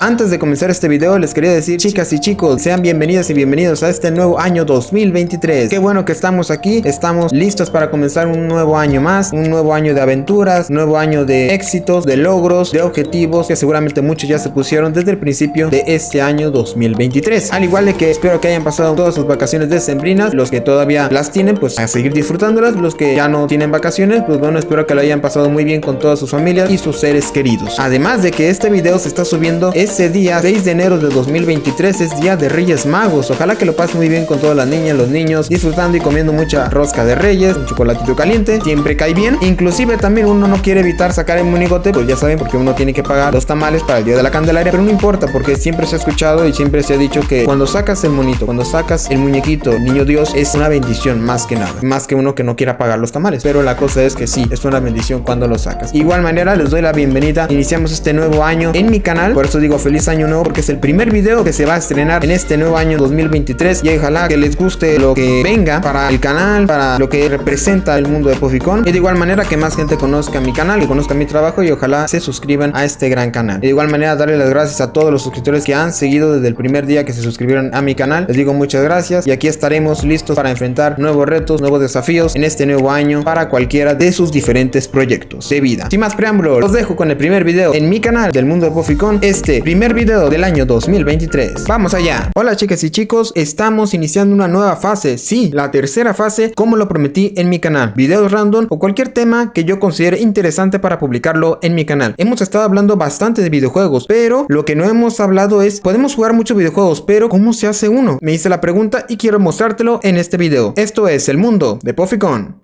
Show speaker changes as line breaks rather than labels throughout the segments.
Antes de comenzar este video les quería decir, chicas y chicos, sean bienvenidas y bienvenidos a este nuevo año 2023. Qué bueno que estamos aquí, estamos listos para comenzar un nuevo año más, un nuevo año de aventuras, un nuevo año de éxitos, de logros, de objetivos que seguramente muchos ya se pusieron desde el principio de este año 2023. Al igual de que espero que hayan pasado todas sus vacaciones decembrinas, los que todavía las tienen, pues a seguir disfrutándolas, los que ya no tienen vacaciones, pues bueno, espero que lo hayan pasado muy bien con todas sus familias y sus seres queridos. Además de que este video se está subiendo ese día 6 de enero de 2023, es día de Reyes Magos. Ojalá que lo pasen muy bien con todas las niñas, los niños, disfrutando y comiendo mucha rosca de Reyes, un chocolatito caliente, siempre cae bien. Inclusive también uno no quiere evitar sacar el monigote, pues ya saben, porque uno tiene que pagar los tamales para el día de la Candelaria, pero no importa, porque siempre se ha escuchado y siempre se ha dicho que cuando sacas el monito, cuando sacas el muñequito, niño Dios, es una bendición más que nada, más que uno que no quiera pagar los tamales, pero la cosa es que sí, es una bendición cuando lo sacas. Igual manera les doy la bienvenida, iniciamos este nuevo año en mi canal, por eso digo feliz año nuevo, porque es el primer video que se va a estrenar en este nuevo año 2023 y ojalá que les guste lo que venga para el canal, para lo que representa el mundo de Poficon, y de igual manera que más gente conozca mi canal y conozca mi trabajo, y ojalá se suscriban a este gran canal. De igual manera darle las gracias a todos los suscriptores que han seguido desde el primer día que se suscribieron a mi canal. Les digo muchas gracias y aquí estaremos listos para enfrentar nuevos retos, nuevos desafíos en este nuevo año para cualquiera de sus diferentes proyectos de vida. Sin más preámbulos, los dejo con el primer video en mi canal del mundo de Poficon, este primer video del año 2023. ¡Vamos allá! Hola chicas y chicos, estamos iniciando una nueva fase, sí, la tercera fase, como lo prometí en mi canal. Videos random o cualquier tema que yo considere interesante para publicarlo en mi canal. Hemos estado hablando bastante de videojuegos, pero lo que no hemos hablado es, podemos jugar muchos videojuegos, pero ¿cómo se hace uno? Me hice la pregunta y quiero mostrártelo en este video. Esto es el mundo de Poficon.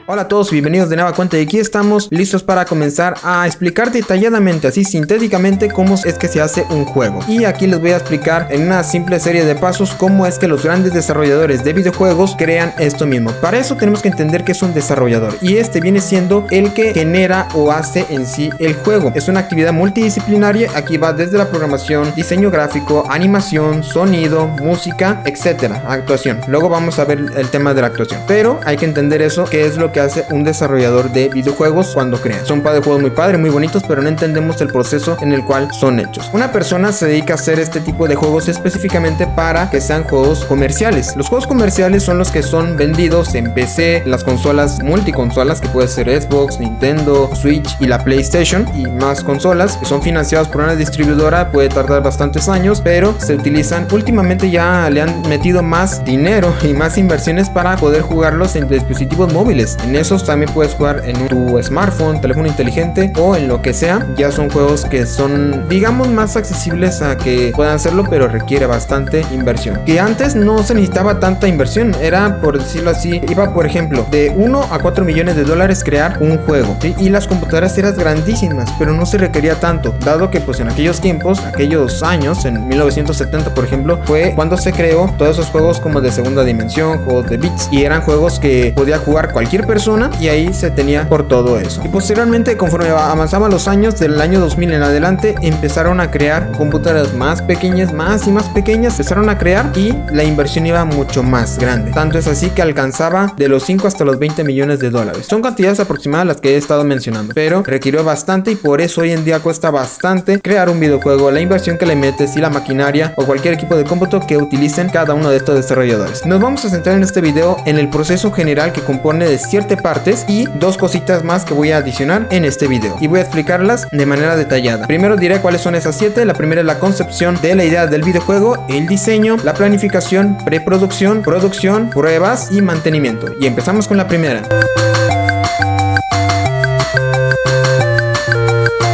Hola a todos, bienvenidos de nueva cuenta y aquí estamos listos para comenzar a explicar detalladamente, así sintéticamente, cómo es que se hace un juego. Y aquí les voy a explicar en una simple serie de pasos cómo es que los grandes desarrolladores de videojuegos crean esto mismo. Para eso tenemos que entender que es un desarrollador y este viene siendo el que genera o hace en sí el juego. Es una actividad multidisciplinaria, aquí va desde la programación, diseño gráfico, animación, sonido, música, etcétera, actuación. Luego vamos a ver el tema de la actuación, pero hay que entender eso, que es lo que hace un desarrollador de videojuegos cuando crean. Son de juegos muy padres, muy bonitos, pero no entendemos el proceso en el cual son hechos. Una persona se dedica a hacer este tipo de juegos específicamente para que sean juegos comerciales. Los juegos comerciales son los que son vendidos en PC, las consolas multiconsolas, que puede ser Xbox, Nintendo, Switch y la PlayStation, y más consolas que son financiadas por una distribuidora. Puede tardar bastantes años, pero se utilizan. Últimamente ya le han metido más dinero y más inversiones para poder jugarlos en dispositivos móviles. En esos también puedes jugar en tu smartphone, teléfono inteligente o en lo que sea. Ya son juegos que son, digamos, más accesibles a que puedan hacerlo, pero requiere bastante inversión. Que antes no se necesitaba tanta inversión, era, por decirlo así, iba por ejemplo de 1 a 4 millones de dólares crear un juego, ¿sí? Y las computadoras eran grandísimas, pero no se requería tanto, dado que pues en aquellos tiempos, aquellos años, en 1970 por ejemplo, fue cuando se creó todos esos juegos como de segunda dimensión, juegos de bits, y eran juegos que podía jugar cualquier persona, y ahí se tenía por todo eso. Y posteriormente, conforme avanzaban los años, del año 2000 en adelante, empezaron a crear computadoras más pequeñas, más y más pequeñas, empezaron a crear y la inversión iba mucho más grande. Tanto es así que alcanzaba de los 5 hasta los 20 millones de dólares. Son cantidades aproximadas las que he estado mencionando, pero requirió bastante y por eso hoy en día cuesta bastante crear un videojuego, la inversión que le metes y la maquinaria o cualquier equipo de cómputo que utilicen cada uno de estos desarrolladores. Nos vamos a centrar en este video en el proceso general que compone de 7 partes y 2 cositas más que voy a adicionar en este video y voy a explicarlas de manera detallada. Primero diré cuáles son esas 7. La primera es la concepción de la idea del videojuego, el diseño, la planificación, preproducción, producción, pruebas y mantenimiento. Y empezamos con la primera.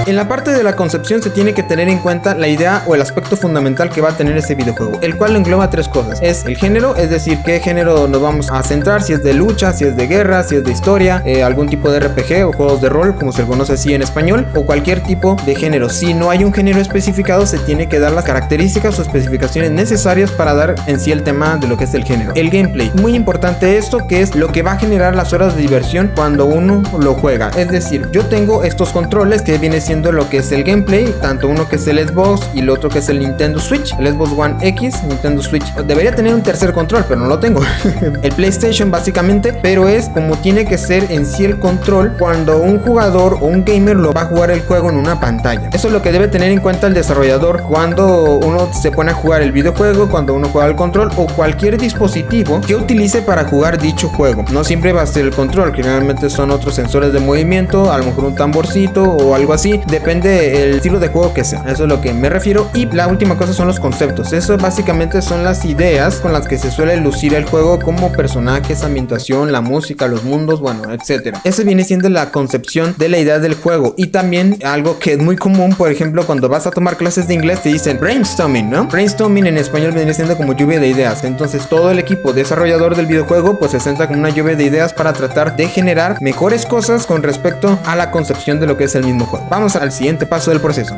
En la parte de la concepción se tiene que tener en cuenta la idea o el aspecto fundamental que va a tener ese videojuego, el cual engloba 3 cosas. Es el género, es decir, qué género nos vamos a centrar, si es de lucha, si es de guerra, si es de historia, algún tipo de RPG o juegos de rol, como se le conoce así en español, o cualquier tipo de género. Si no hay un género especificado, se tiene que dar las características o especificaciones necesarias para dar en sí el tema de lo que es el género. El gameplay, muy importante esto, que es lo que va a generar las horas de diversión cuando uno lo juega. Es decir, yo tengo estos controles que viene viene siendo lo que es el gameplay, tanto uno que es el Xbox y el otro que es el Nintendo Switch, el Xbox One X, Nintendo Switch. Debería tener un tercer control, pero no lo tengo. El PlayStation básicamente, pero es como tiene que ser en sí el control cuando un jugador o un gamer lo va a jugar el juego en una pantalla. Eso es lo que debe tener en cuenta el desarrollador cuando uno se pone a jugar el videojuego, cuando uno juega el control o cualquier dispositivo que utilice para jugar dicho juego. No siempre va a ser el control, generalmente son otros sensores de movimiento, a lo mejor un tamborcito o algo así, depende el estilo de juego que sea. Eso es lo que me refiero. Y la última cosa son los conceptos. Eso básicamente son las ideas con las que se suele lucir el juego, como personajes, ambientación, la música, los mundos, bueno, etcétera. Esa viene siendo la concepción de la idea del juego. Y también algo que es muy común, por ejemplo, cuando vas a tomar clases de inglés te dicen brainstorming, ¿no? Brainstorming en español viene siendo como lluvia de ideas. Entonces todo el equipo desarrollador del videojuego pues se centra como una lluvia de ideas para tratar de generar mejores cosas con respecto a la concepción de lo que es el mismo juego. Vamos al siguiente paso del proceso.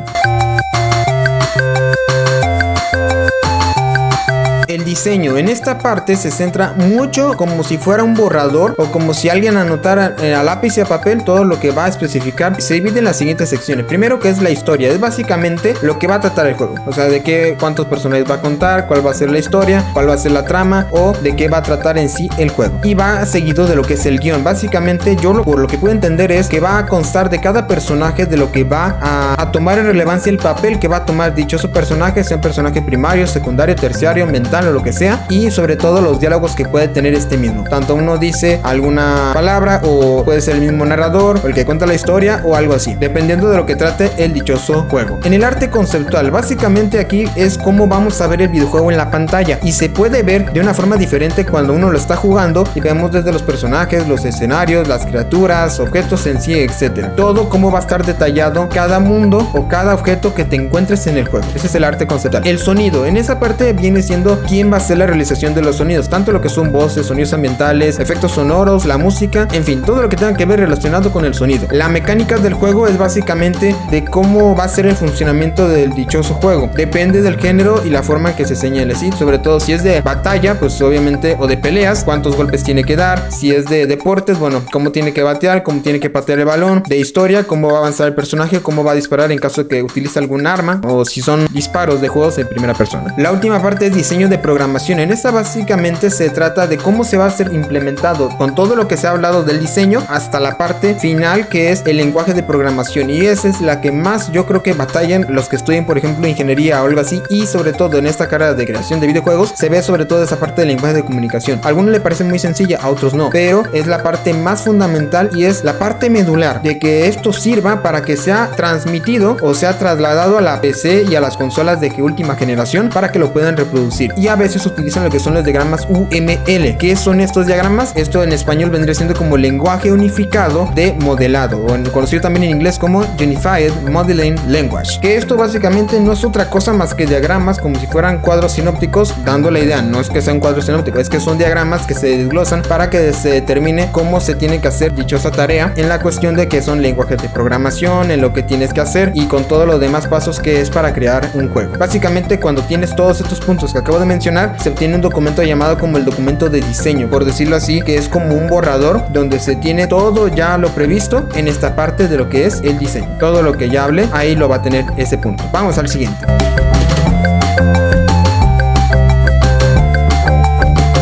El diseño en esta parte se centra mucho como si fuera un borrador o como si alguien anotara a lápiz y a papel todo lo que va a especificar. Se divide en las siguientes secciones. Primero, que es la historia, es básicamente lo que va a tratar el juego, o sea, de qué, cuántos personajes va a contar, cuál va a ser la historia, cuál va a ser la trama o de qué va a tratar en sí el juego. Y va seguido de lo que es el guión. Básicamente por lo que puedo entender es que va a constar de cada personaje, de lo que va a tomar en relevancia el papel que va a tomar dichoso personaje, sea un personaje primario, secundario, terciario, mental o lo que sea, y sobre todo los diálogos que puede tener este mismo. Tanto uno dice alguna palabra o puede ser el mismo narrador o el que cuenta la historia o algo así, dependiendo de lo que trate el dichoso juego. En el arte conceptual, básicamente aquí es cómo vamos a ver el videojuego en la pantalla, y se puede ver de una forma diferente cuando uno lo está jugando y vemos desde los personajes, los escenarios, las criaturas, objetos en sí, etcétera. Todo cómo va a estar detallado cada mundo o cada objeto que te encuentres en el juego. Ese es el arte conceptual. El sonido, en esa parte viene siendo quién va a hacer la realización de los sonidos, tanto lo que son voces, sonidos ambientales, efectos sonoros, la música, en fin, todo lo que tenga que ver relacionado con el sonido. La mecánica del juego es básicamente de cómo va a ser el funcionamiento del dichoso juego. Depende del género y la forma en que se señale, ¿sí? Sobre todo si es de batalla, pues obviamente, o de peleas, cuántos golpes tiene que dar. Si es de deportes, bueno, cómo tiene que batear, cómo tiene que patear el balón. De historia, cómo va a avanzar el personaje, cómo va a disparar en caso de que utilice algún arma, o si son disparos de juegos en primera persona. La última parte es diseño de programación. En esta básicamente se trata de cómo se va a ser implementado, con todo lo que se ha hablado del diseño hasta la parte final, que es el lenguaje de programación, y esa es la que más yo creo que batallan los que estudian, por ejemplo, ingeniería o algo así, y sobre todo en esta carrera de creación de videojuegos se ve sobre todo esa parte del lenguaje de comunicación. A algunos le parece muy sencilla, a otros no, pero es la parte más fundamental y es la parte medular de que esto sirva para que sea transmitido o sea trasladado a la PC y a las consolas de última generación para que lo puedan reproducir. Y a veces utilizan lo que son los diagramas UML. ¿Qué son estos diagramas? Esto en español vendría siendo como lenguaje unificado de modelado, o conocido también en inglés como Unified Modeling Language, que esto básicamente no es otra cosa más que diagramas como si fueran cuadros sinópticos, dando la idea, no es que sea un cuadro sinóptico, es que son diagramas que se desglosan para que se determine cómo se tiene que hacer dichosa tarea en la cuestión de que son lenguajes de programación, en lo que tienes que hacer y con todos los demás pasos que es para crear un juego. Básicamente, cuando tienes todos estos puntos que acabo de mencionar, se obtiene un documento llamado como el documento de diseño, por decirlo así, que es como un borrador donde se tiene todo ya lo previsto en esta parte de lo que es el diseño. Todo lo que ya hablé, ahí lo va a tener ese punto. Vamos al siguiente.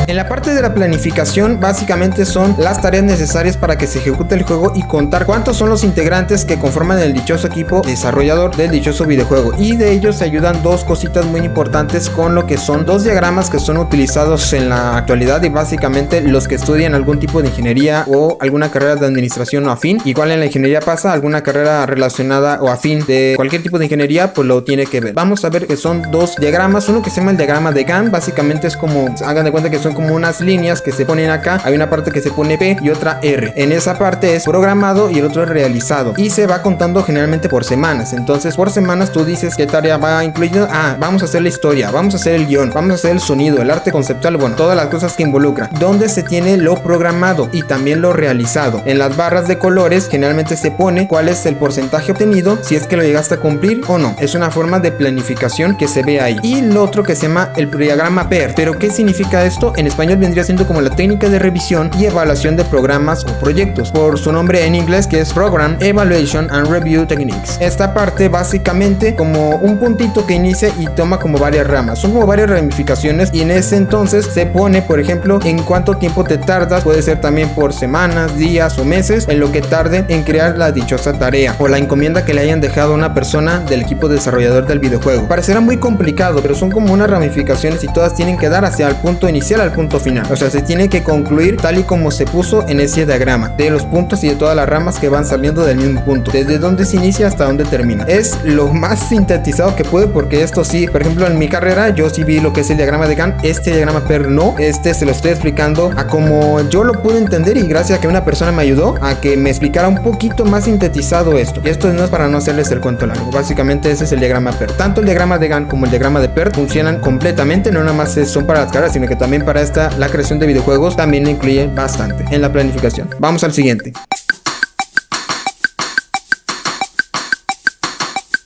En la parte de la planificación, básicamente son las tareas necesarias para que se ejecute el juego y contar cuántos son los integrantes que conforman el dichoso equipo desarrollador del dichoso videojuego. Y de ellos se ayudan dos cositas muy importantes con lo que son dos diagramas que son utilizados en la actualidad y básicamente los que estudian algún tipo de ingeniería o alguna carrera de administración o afín. Igual en la ingeniería pasa, alguna carrera relacionada o afín de cualquier tipo de ingeniería, pues lo tiene que ver. Vamos a ver que son dos diagramas, uno que se llama el diagrama de Gantt, básicamente es como, hagan de cuenta que son como unas líneas que se ponen acá, hay una parte que se pone P y otra R. En esa parte es programado y el otro es realizado y se va contando generalmente por semanas. Entonces por semanas tú dices qué tarea va incluido. Vamos a hacer la historia, vamos a hacer el guión, vamos a hacer el sonido, el arte conceptual, bueno, todas las cosas que involucra, donde se tiene lo programado y también lo realizado. En las barras de colores generalmente se pone cuál es el porcentaje obtenido, si es que lo llegaste a cumplir o no. Es una forma de planificación que se ve ahí. Y lo otro que se llama el diagrama PER. ¿Pero qué significa esto? En español español vendría siendo como la técnica de revisión y evaluación de programas o proyectos, por su nombre en inglés, que es Program Evaluation and Review Techniques. Esta parte básicamente como un puntito que inicia y toma como varias ramas, son como varias ramificaciones, y en ese entonces se pone, por ejemplo, en cuánto tiempo te tardas, puede ser también por semanas, días o meses, en lo que tarde en crear la dichosa tarea o la encomienda que le hayan dejado a una persona del equipo desarrollador del videojuego. Parecerá muy complicado, pero son como unas ramificaciones y todas tienen que dar hacia el punto inicial al punto final, o sea, se tiene que concluir tal y como se puso en ese diagrama de los puntos y de todas las ramas que van saliendo del mismo punto, desde donde se inicia hasta donde termina. Es lo más sintetizado que puede, porque esto sí, por ejemplo, en mi carrera yo sí vi lo que es el diagrama de Gantt. Este diagrama PER no, se lo estoy explicando a como yo lo pude entender, y gracias a que una persona me ayudó a que me explicara un poquito más sintetizado esto. Y esto no es para no hacerles el cuento largo, básicamente ese es el diagrama PER. Tanto el diagrama de Gantt como el diagrama de PER funcionan completamente, no nada más son para las carreras, sino que también para la creación de videojuegos también incluye bastante en la planificación. Vamos al siguiente.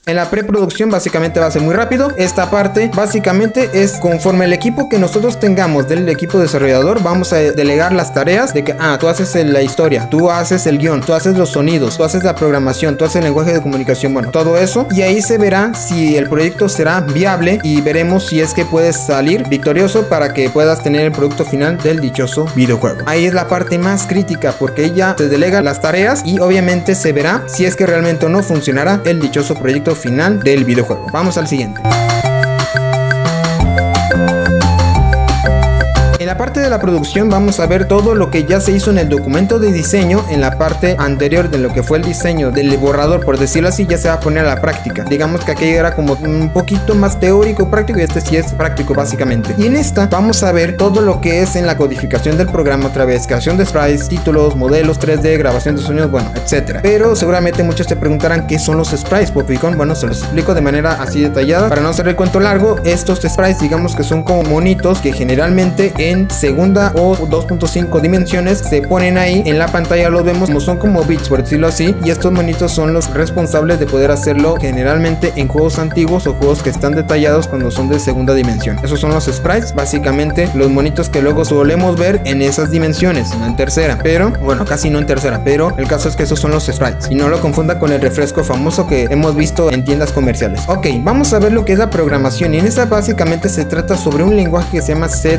En la preproducción básicamente va a ser muy rápido. Esta parte básicamente es conforme el equipo que nosotros tengamos del equipo desarrollador, vamos a delegar las tareas de que tú haces la historia, tú haces el guión, tú haces los sonidos, tú haces la programación, tú haces el lenguaje de comunicación, bueno, todo eso, y ahí se verá si el proyecto será viable y veremos si es que puedes salir victorioso para que puedas tener el producto final del dichoso videojuego. Ahí es la parte más crítica, porque ya se delegan las tareas y obviamente se verá si es que realmente o no funcionará el dichoso proyecto final del videojuego. Vamos al siguiente. En la parte de la producción vamos a ver todo lo que ya se hizo en el documento de diseño. En la parte anterior de lo que fue el diseño del borrador, por decirlo así, ya se va a poner a la práctica. Digamos que aquello era como un poquito más teórico práctico, y este sí es práctico básicamente. Y en esta vamos a ver todo lo que es en la codificación del programa, otra vez, creación de sprites, títulos, modelos 3D, grabación de sonidos, bueno, etcétera. Pero seguramente muchos te preguntarán qué son los sprites, Popicón. Bueno, se los explico de manera así detallada para no hacer el cuento largo. Estos sprites, digamos que son como monitos que generalmente en segunda o 2.5 dimensiones se ponen ahí en la pantalla, los vemos como son como bits, por decirlo así, y estos monitos son los responsables de poder hacerlo generalmente en juegos antiguos o juegos que están detallados cuando son de segunda dimensión. Esos son los sprites, básicamente los monitos que luego solemos ver en esas dimensiones, no en tercera, pero bueno, casi no en tercera, pero el caso es que esos son los sprites, y no lo confunda con el refresco famoso que hemos visto en tiendas comerciales. Ok, vamos a ver lo que es la programación, y en esta básicamente se trata sobre un lenguaje que se llama C++,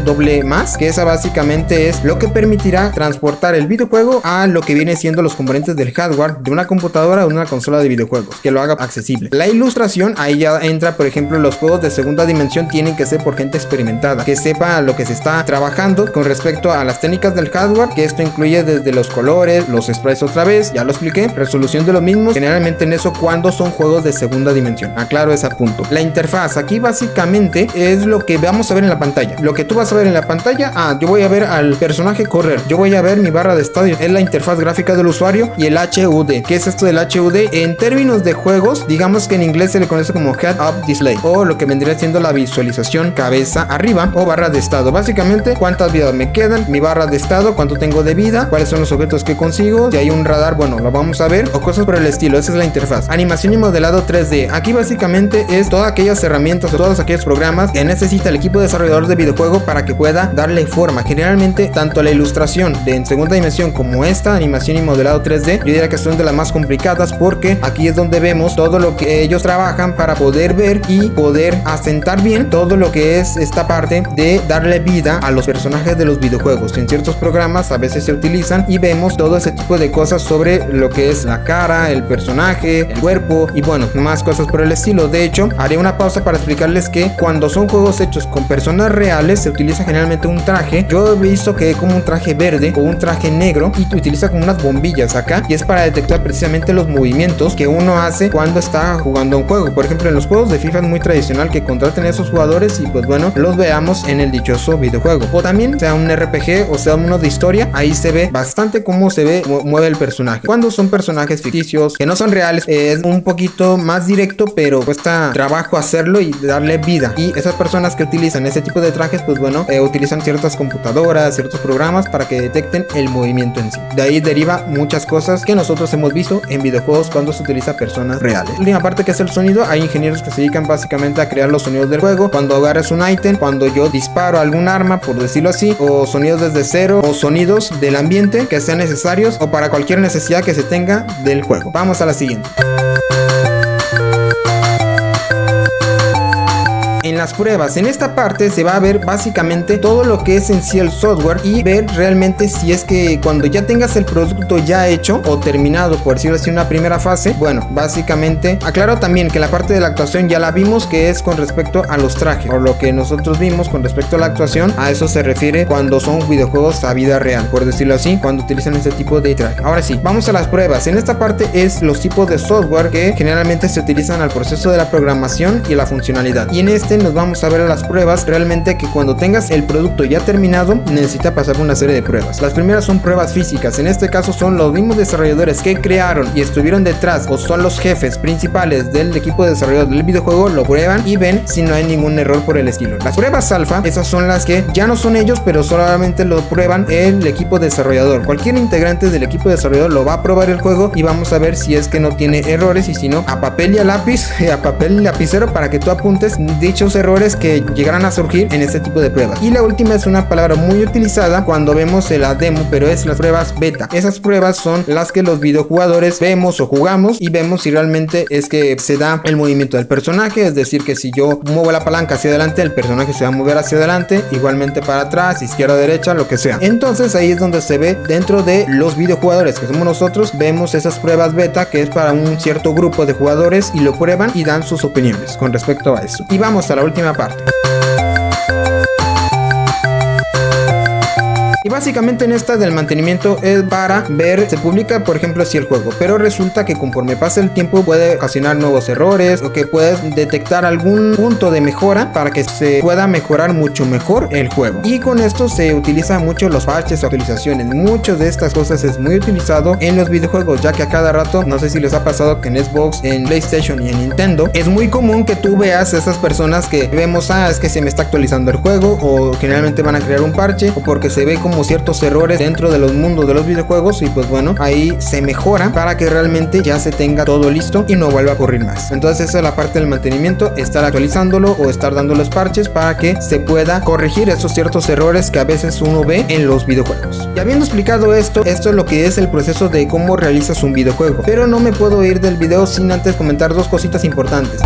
que esa básicamente es lo que permitirá transportar el videojuego a lo que viene siendo los componentes del hardware de una computadora o una consola de videojuegos, que lo haga accesible. La ilustración, ahí ya entra, por ejemplo, los juegos de segunda dimensión tienen que ser por gente experimentada, que sepa lo que se está trabajando con respecto a las técnicas del hardware, que esto incluye desde los colores, los sprites otra vez, ya lo expliqué, resolución de los mismos, generalmente en eso cuando son juegos de segunda dimensión. Aclaro ese punto. La interfaz, aquí básicamente es lo que vamos a ver en la pantalla. Lo que tú vas a ver en la pantalla, yo voy a ver al personaje correr, yo voy a ver mi barra de estadio, es la interfaz gráfica del usuario, y el HUD. ¿Qué es esto del HUD? En términos de juegos, digamos que en inglés se le conoce como Head Up Display, o lo que vendría siendo la visualización cabeza arriba, o barra de estado. Básicamente, cuántas vidas me quedan, mi barra de estado, cuánto tengo de vida, cuáles son los objetos que consigo, si hay un radar, bueno, lo vamos a ver, o cosas por el estilo. Esa es la interfaz. Animación y modelado 3D. Aquí básicamente es todas aquellas herramientas o todos aquellos programas que necesita el equipo desarrollador de videojuego para que pueda darle forma. Generalmente tanto la ilustración de en segunda dimensión como esta animación y modelado 3D, yo diría que son de las más complicadas, porque aquí es donde vemos todo lo que ellos trabajan para poder ver y poder asentar bien todo lo que es esta parte de darle vida a los personajes de los videojuegos. En ciertos programas a veces se utilizan y vemos todo ese tipo de cosas sobre lo que es la cara, el personaje, el cuerpo y bueno, más cosas por el estilo. De hecho, haré una pausa para explicarles que cuando son juegos hechos con personas reales se utiliza generalmente un traje. Yo he visto que es como un traje verde o un traje negro y utiliza como unas bombillas acá, y es para detectar precisamente los movimientos que uno hace cuando está jugando un juego. Por ejemplo, en los juegos de FIFA es muy tradicional que contraten a esos jugadores y pues bueno, los veamos en el dichoso videojuego, o también sea un RPG o sea uno de historia, ahí se ve bastante cómo se ve, mueve el personaje. Cuando son personajes ficticios que no son reales, es un poquito más directo, pero cuesta trabajo hacerlo y darle vida, y esas personas que utilizan ese tipo de trajes pues bueno, utilizan ciertas computadoras, ciertos programas para que detecten el movimiento en sí. De ahí deriva muchas cosas que nosotros hemos visto en videojuegos cuando se utiliza personas reales. La última parte, que es el sonido, hay ingenieros que se dedican básicamente a crear los sonidos del juego. Cuando agarras un ítem, cuando yo disparo algún arma, por decirlo así, o sonidos desde cero, o sonidos del ambiente que sean necesarios o para cualquier necesidad que se tenga del juego. Vamos a la siguiente. En las pruebas, en esta parte se va a ver básicamente todo lo que es en sí el software y ver realmente si es que cuando ya tengas el producto ya hecho o terminado, por decirlo así, una primera fase. Bueno, básicamente aclaro también que la parte de la actuación ya la vimos, que es con respecto a los trajes, o lo que nosotros vimos con respecto a la actuación, a eso se refiere cuando son videojuegos a vida real, por decirlo así, cuando utilizan este tipo de traje. Ahora sí, vamos a las pruebas. En esta parte es los tipos de software que generalmente se utilizan al proceso de la programación y la funcionalidad, y en este nos vamos a ver a las pruebas realmente que cuando tengas el producto ya terminado necesita pasar por una serie de pruebas. Las primeras son pruebas físicas, en este caso son los mismos desarrolladores que crearon y estuvieron detrás o son los jefes principales del equipo de desarrollo del videojuego, lo prueban y ven si no hay ningún error por el estilo. Las pruebas alfa, esas son las que ya no son ellos, pero solamente lo prueban el equipo desarrollador. Cualquier integrante del equipo desarrollador lo va a probar el juego y vamos a ver si es que no tiene errores, y si no, a papel y a lápiz, a papel y lapicero, para que tú apuntes dichos errores que llegarán a surgir en este tipo de pruebas. Y la última es una palabra muy utilizada cuando vemos la demo, pero es las pruebas beta. Esas pruebas son las que los videojugadores vemos o jugamos y vemos si realmente es que se da el movimiento del personaje, es decir, que si yo muevo la palanca hacia adelante, el personaje se va a mover hacia adelante, igualmente para atrás, izquierda, derecha, lo que sea. Entonces ahí es donde se ve dentro de los videojugadores, que somos nosotros, vemos esas pruebas beta, que es para un cierto grupo de jugadores, y lo prueban y dan sus opiniones con respecto a eso. Y vamos a la última parte. Y básicamente en esta del mantenimiento es para ver, se publica por ejemplo si el juego, pero resulta que conforme pasa el tiempo puede ocasionar nuevos errores, o que puedes detectar algún punto de mejora para que se pueda mejorar mucho mejor el juego. Y con esto se utiliza mucho los parches o actualizaciones. Muchas de estas cosas es muy utilizado en los videojuegos, ya que a cada rato, no sé si les ha pasado que en Xbox, en PlayStation y en Nintendo, es muy común que tú veas a esas personas que vemos, es que se me está actualizando el juego, o generalmente van a crear un parche, o porque se ve como ciertos errores dentro de los mundos de los videojuegos, y pues bueno, ahí se mejora para que realmente ya se tenga todo listo y no vuelva a ocurrir más. Entonces esa es la parte del mantenimiento, estar actualizándolo o estar dando los parches para que se pueda corregir esos ciertos errores que a veces uno ve en los videojuegos. Y habiendo explicado esto es lo que es el proceso de cómo realizas un videojuego, pero no me puedo ir del video sin antes comentar dos cositas importantes.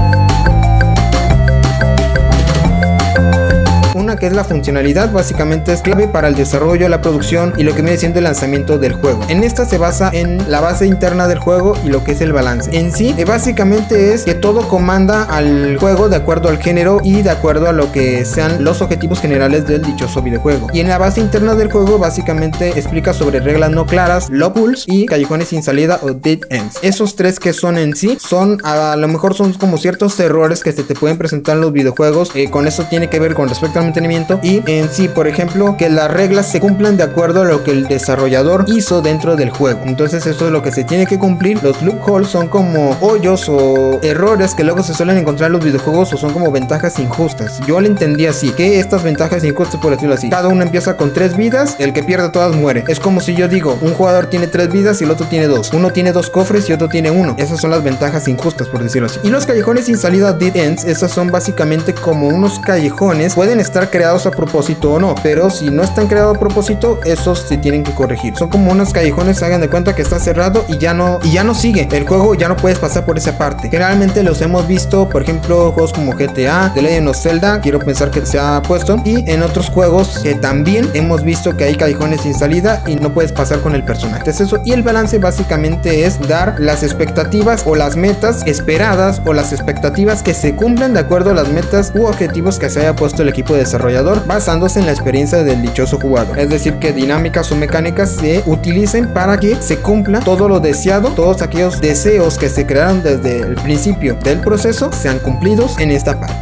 Una, que es la funcionalidad, básicamente es clave para el desarrollo, la producción y lo que viene siendo el lanzamiento del juego. En esta se basa en la base interna del juego y lo que es el balance. En sí, básicamente es que todo comanda al juego de acuerdo al género y de acuerdo a lo que sean los objetivos generales del dichoso videojuego. Y en la base interna del juego básicamente explica sobre reglas no claras, loopholes y callejones sin salida o dead ends. Esos tres que son en sí, son a lo mejor son como ciertos errores que se te pueden presentar en los videojuegos. Con eso tiene que ver con respecto al mantenimiento, y en sí, por ejemplo, que las reglas se cumplan de acuerdo a lo que el desarrollador hizo dentro del juego. Entonces eso es lo que se tiene que cumplir. Los loopholes son como hoyos o errores que luego se suelen encontrar en los videojuegos, o son como ventajas injustas. Yo lo entendí así, que estas ventajas injustas, por decirlo así, cada uno empieza con 3 vidas, el que pierde todas muere. Es como si yo digo, un jugador tiene 3 vidas y el otro tiene 2, uno tiene 2 cofres y otro tiene 1. Esas son las ventajas injustas, por decirlo así. Y los callejones sin salida, dead ends, esas son básicamente como unos callejones, pueden estar creados a propósito o no, pero si no están creados a propósito, esos se tienen que corregir. Son como unos callejones, hagan de cuenta que está cerrado y ya no sigue el juego, ya no puedes pasar por esa parte. Generalmente los hemos visto, por ejemplo, juegos como GTA, The Legend of Zelda, quiero pensar que se ha puesto, y en otros juegos que también hemos visto que hay callejones sin salida y no puedes pasar con el personaje. Es eso. Y el balance básicamente es dar las expectativas o las metas esperadas, o las expectativas que se cumplan de acuerdo a las metas u objetivos que se haya puesto el equipo de desarrollador, basándose en la experiencia del dichoso jugador. Es decir, que dinámicas o mecánicas se utilicen para que se cumpla todo lo deseado, todos aquellos deseos que se crearon desde el principio del proceso sean cumplidos en esta parte.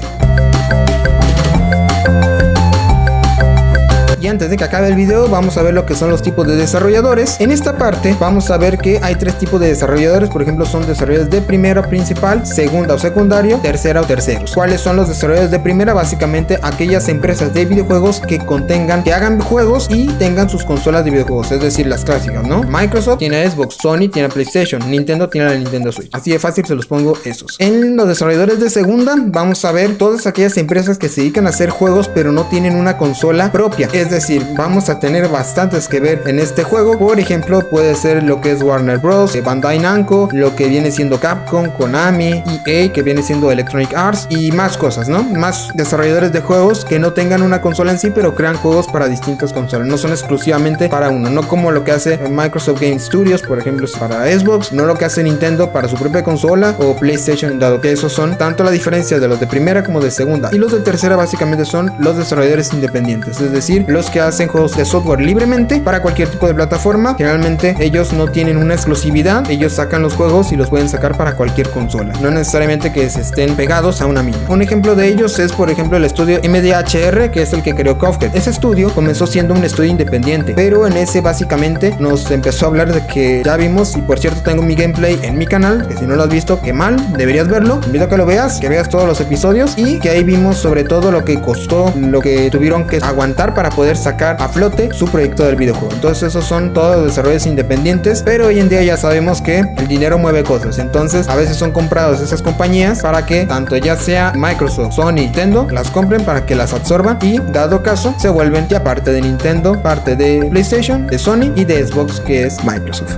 Y antes de que acabe el video, vamos a ver lo que son los tipos de desarrolladores. En esta parte vamos a ver que hay tres tipos de desarrolladores. Por ejemplo, son desarrolladores de primera o principal, segunda o secundario, tercera o terceros. ¿Cuáles son los desarrolladores de primera? Básicamente aquellas empresas de videojuegos que hagan juegos y tengan sus consolas de videojuegos, es decir, las clásicas, ¿no? Microsoft tiene Xbox, Sony tiene PlayStation, Nintendo tiene la Nintendo Switch. Así de fácil se los pongo esos. En los desarrolladores de segunda vamos a ver todas aquellas empresas que se dedican a hacer juegos pero no tienen una consola propia. Es decir, vamos a tener bastantes que ver en este juego. Por ejemplo, puede ser lo que es Warner Bros, Bandai Namco, lo que viene siendo Capcom, Konami, EA, que viene siendo Electronic Arts y más cosas, ¿no? Más desarrolladores de juegos que no tengan una consola en sí, pero crean juegos para distintas consolas. No son exclusivamente para uno, no como lo que hace Microsoft Game Studios, por ejemplo, es para Xbox, no lo que hace Nintendo para su propia consola o PlayStation, dado que esos son tanto la diferencia de los de primera como de segunda. Y los de tercera básicamente son los desarrolladores independientes, es decir, los que hacen juegos de software libremente para cualquier tipo de plataforma. Generalmente ellos no tienen una exclusividad, ellos sacan los juegos y los pueden sacar para cualquier consola, no necesariamente que se estén pegados a una misma. Un ejemplo de ellos es, por ejemplo, el estudio MDHR, que es el que creó Cuphead. Ese estudio comenzó siendo un estudio independiente, pero en ese básicamente nos empezó a hablar de que ya vimos, y por cierto tengo mi gameplay en mi canal, que si no lo has visto, qué mal, deberías verlo. Te invito a que lo veas, que veas todos los episodios, y que ahí vimos sobre todo lo que costó, lo que tuvieron que aguantar para poder sacar a flote su proyecto del videojuego. Entonces esos son todos los desarrollos independientes, pero hoy en día ya sabemos que el dinero mueve cosas. Entonces a veces son comprados esas compañías para que tanto ya sea Microsoft, Sony, Nintendo las compren para que las absorban, y dado caso se vuelven ya parte de Nintendo, parte de PlayStation, de Sony y de Xbox, que es Microsoft.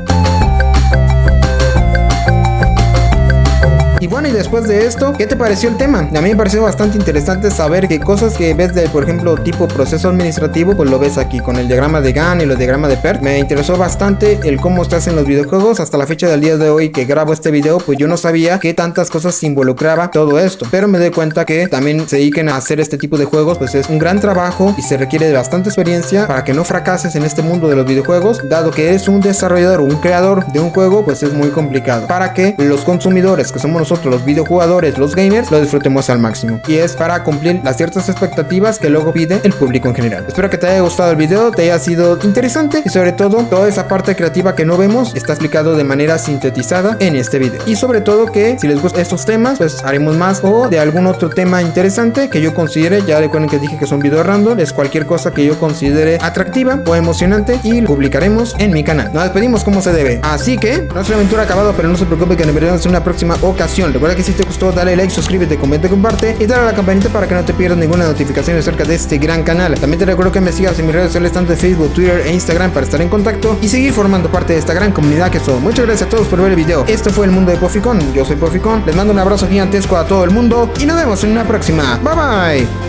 Y bueno, y después de esto, ¿qué te pareció el tema? A mí me pareció bastante interesante saber que cosas que ves de, por ejemplo, tipo proceso administrativo, pues lo ves aquí con el diagrama de Gantt y el diagrama de PERT. Me interesó bastante el cómo se hacen los videojuegos. Hasta la fecha del día de hoy que grabo este video, pues yo no sabía que tantas cosas se involucraba todo esto, pero me doy cuenta que también se dediquen a hacer este tipo de juegos, pues es un gran trabajo y se requiere de bastante experiencia para que no fracases en este mundo de los videojuegos. Dado que eres un desarrollador o un creador de un juego, pues es muy complicado para que los consumidores, que somos nosotros los videojugadores, los gamers, lo disfrutemos al máximo, y es para cumplir las ciertas expectativas que luego pide el público en general. Espero que te haya gustado el video, te haya sido interesante, y sobre todo toda esa parte creativa que no vemos está explicado de manera sintetizada en este video. Y sobre todo que si les gustan estos temas, pues haremos más, o de algún otro tema interesante que yo considere. Ya recuerden que dije que son videos random, es cualquier cosa que yo considere atractiva o emocionante y lo publicaremos en mi canal. Nos despedimos como se debe, así que nuestra aventura ha acabado, pero no se preocupe que nos veremos en una próxima ocasión. Recuerda que si te gustó, dale like, suscríbete, comenta, comparte y dale a la campanita para que no te pierdas ninguna notificación acerca de este gran canal. También te recuerdo que me sigas en mis redes sociales, tanto de Facebook, Twitter e Instagram, para estar en contacto y seguir formando parte de esta gran comunidad que somos. Muchas gracias a todos por ver el video. Esto fue el mundo de Poficon. Yo soy Poficon. Les mando un abrazo gigantesco a todo el mundo y nos vemos en una próxima. Bye bye.